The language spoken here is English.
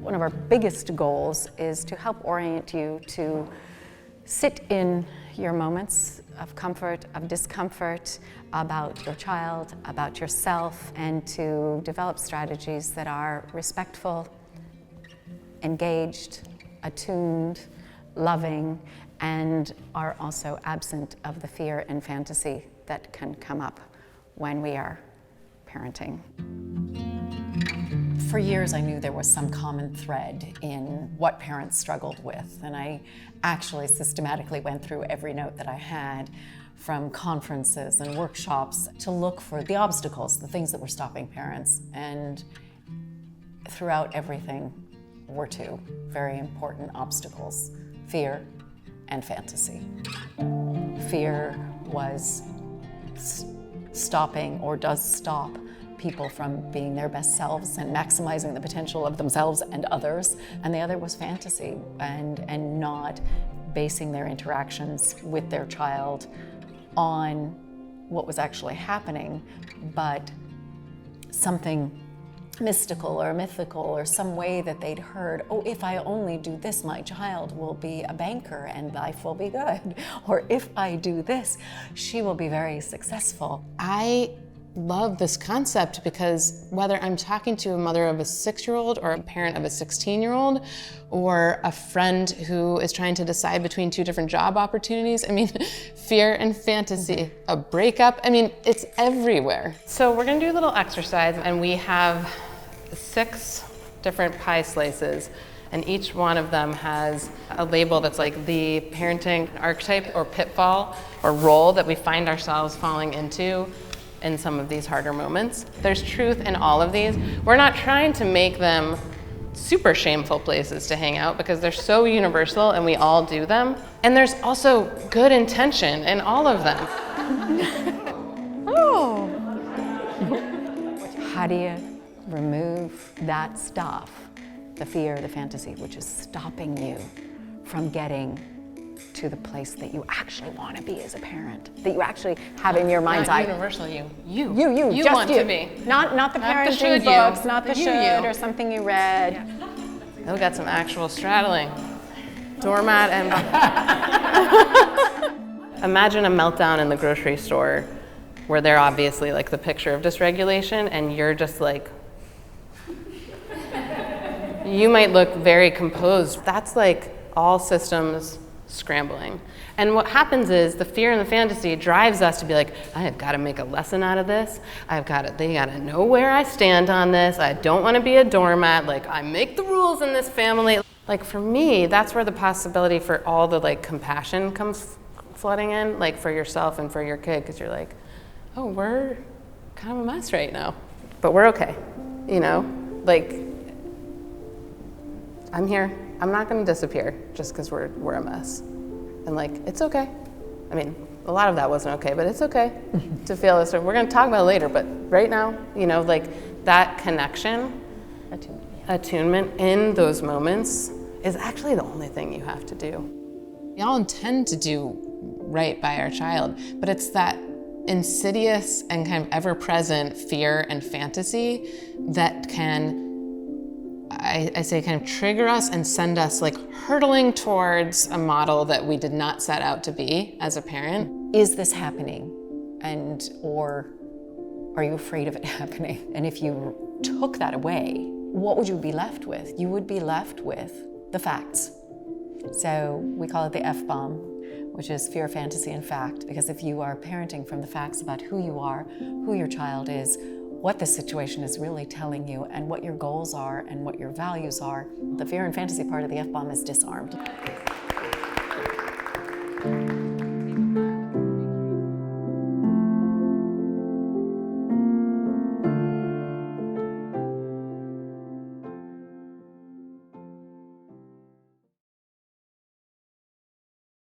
One of our biggest goals is to help orient you to sit in your moments of comfort, of discomfort, about your child, about yourself, and to develop strategies that are respectful, engaged, attuned, loving, and are also absent of the fear and fantasy that can come up when we are parenting. For years, I knew there was some common thread in what parents struggled with, and I actually systematically went through every note that I had from conferences and workshops to look for the obstacles, the things that were stopping parents. And throughout everything were two very important obstacles: fear and fantasy. Fear was stopping, or does stop, people from being their best selves and maximizing the potential of themselves and others. And the other was fantasy, and not basing their interactions with their child on what was actually happening, but something mystical or mythical, or some way that they'd heard, oh, if I only do this, my child will be a banker and life will be good. Or if I do this, she will be very successful. I love this concept because whether I'm talking to a mother of a 6-year-old or a parent of a 16-year-old or a friend who is trying to decide between 2 different job opportunities, I mean, fear and fantasy, a breakup, I mean, it's everywhere. So we're gonna do a little exercise, and we have 6 different pie slices, and each one of them has a label that's like the parenting archetype or pitfall or role that we find ourselves falling into in some of these harder moments. There's truth in all of these. We're not trying to make them super shameful places to hang out because they're so universal and we all do them. And there's also good intention in all of them. Oh! How do you remove that stuff, the fear, the fantasy, which is stopping you from getting to the place that you actually want to be as a parent, that you actually have in your mind's eye? Not universal you. You just want you. to be. Not the parenting should books, you. not the You. should or something you read. Yeah. We got some actual straddling. Doormat and... Imagine a meltdown in the grocery store where they're obviously like the picture of dysregulation and you're just like, you might look very composed. That's like all systems scrambling. And what happens is the fear and the fantasy drives us to be like, I have got to make a lesson out of this. They got to know where I stand on this. I don't want to be a doormat. Like, I make the rules in this family. Like, for me, that's where the possibility for all the like compassion comes flooding in, like for yourself and for your kid, because you're like, oh, we're kind of a mess right now, but we're okay, you know? Like, I'm here. I'm not going to disappear just because we're a mess. And like, it's okay. I mean, a lot of that wasn't okay, but it's okay to feel this. We're going to talk about it later, but right now, you know, like that connection, attunement in those moments is actually the only thing you have to do. We all intend to do right by our child, but it's that insidious and kind of ever-present fear and fantasy that can, I say, kind of trigger us and send us like hurtling towards a model that we did not set out to be as a parent. Is this happening? Or are you afraid of it happening? And if you took that away, what would you be left with? You would be left with the facts. So we call it the F-bomb, which is fear, fantasy, and fact, because if you are parenting from the facts about who you are, who your child is, what the situation is really telling you, and what your goals are and what your values are, the fear and fantasy part of the F-bomb is disarmed.